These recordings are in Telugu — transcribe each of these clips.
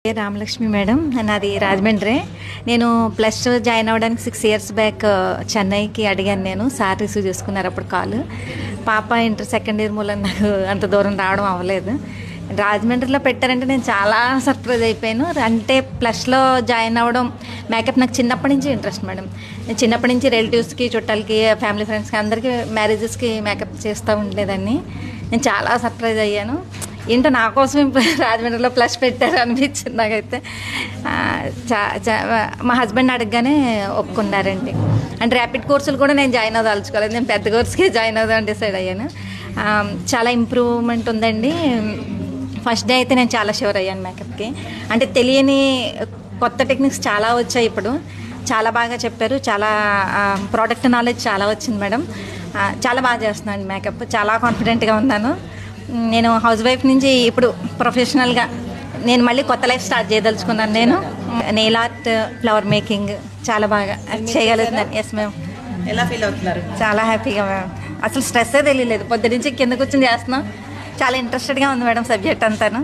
రామలక్ష్మి మేడం, నాది రాజమండ్రి. నేను ప్లస్ టూ జాయిన్ అవ్వడానికి 6 years బ్యాక్ చెన్నైకి అడిగాను. నేను సార్ రిసీవ్ చేసుకున్నారు అప్పుడు కాల్. పాప ఇంటర్ సెకండ్ ఇయర్ మూలం నాకు అంత దూరం రావడం అవ్వలేదు. రాజమండ్రిలో పెట్టారంటే నేను చాలా సర్ప్రైజ్ అయిపోయాను. అంటే ప్లస్లో జాయిన్ అవ్వడం, మేకప్ నాకు చిన్నప్పటి నుంచి ఇంట్రెస్ట్ మేడం. నేను చిన్నప్పటి నుంచి రిలేటివ్స్కి, చుట్టాలకి, ఫ్యామిలీ ఫ్రెండ్స్కి అందరికీ మ్యారేజెస్కి మేకప్ చేస్తూ ఉండేదాన్ని. నేను చాలా సర్ప్రైజ్ అయ్యాను. ఏంటో నా కోసం రాజమండ్రిలో ప్లస్ పెట్టారు అనిపించింది నాకైతే. మా హస్బెండ్ అడగగానే ఒప్పుకున్నారండి. అంటే ర్యాపిడ్ కోర్సులు కూడా నేను జాయిన్ అవ్వదలుచుకోలేదు, నేను పెద్ద కోర్సుకే జాయిన్ అవుదామని డిసైడ్ అయ్యాను. చాలా ఇంప్రూవ్మెంట్ ఉందండి. ఫస్ట్ డే అయితే నేను చాలా షూర్ అయ్యాను మేకప్కి. అంటే తెలియని కొత్త టెక్నిక్స్ చాలా వచ్చాయి ఇప్పుడు. చాలా బాగా చెప్పారు. చాలా ప్రోడక్ట్ నాలెడ్జ్ చాలా వచ్చింది మేడం. చాలా బాగా చేస్తున్నాను మేకప్. చాలా కాన్ఫిడెంట్గా ఉన్నాను. నేను హౌస్ వైఫ్ నుంచి ఇప్పుడు ప్రొఫెషనల్గా నేను మళ్ళీ కొత్త లైఫ్ స్టార్ట్ చేయదలుచుకున్నాను. నేను నెయిల్ ఆర్ట్, ఫ్లవర్ మేకింగ్ చాలా బాగా చేయగలుగుతున్నాను. Yes ma'am. ఎలా ఫీల్ అవుతున్నారు? చాలా హ్యాపీగా మ్యామ్. అసలు స్ట్రెస్సే తెలియలేదు. పొద్దు నుంచి కింద కూర్చొని చేస్తున్నాం. చాలా ఇంట్రెస్టెడ్గా ఉంది మేడం సబ్జెక్ట్ అంతాను.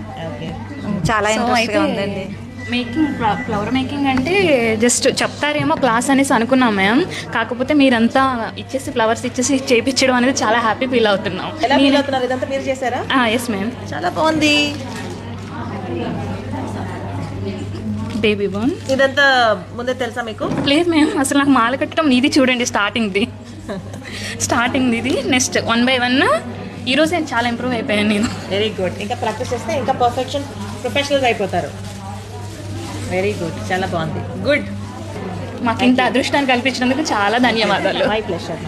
చాలా ఇంట్రెస్ట్గా ఉందండి. మేకింగ్, ఫ్లవర్ మేకింగ్ అంటే జస్ట్ చెప్తారేమో క్లాస్ అనేసి అనుకున్నాం మ్యామ్. కాకపోతే మీరంతా ఇచ్చేసి ఫ్లవర్స్ ఇచ్చేసి చేయించడం అనేది చాలా హ్యాపీ ఫీల్ అవుతున్నాం. ఎలా ఫీల్ అవుతున్నారు? ఇదంతా మీరు చేశారా? Yes ma'am. చాలా బాగుంది. బేబీ బోన్ ఇదంతా ముందే తెలుసా మీకు? లేదు మ్యామ్, అసలు నాకు మాల కట్టడం ఇది చూడండి స్టార్టింగ్ది ఇది. నెక్స్ట్ 1 by 1 ఈరోజు నేను చాలా ఇంప్రూవ్ అయిపోయాను నేను. Very good. ఇంకా ప్రాక్టీస్ చేస్తే ఇంకా పర్ఫెక్షన్, ప్రొఫెషనల్గా అయిపోతారు. వెరీ గుడ్, చాలా బాగుంది. గుడ్. మాకు ఇంత అదృష్టాన్ని కల్పించినందుకు చాలా ధన్యవాదాలు. My pleasure.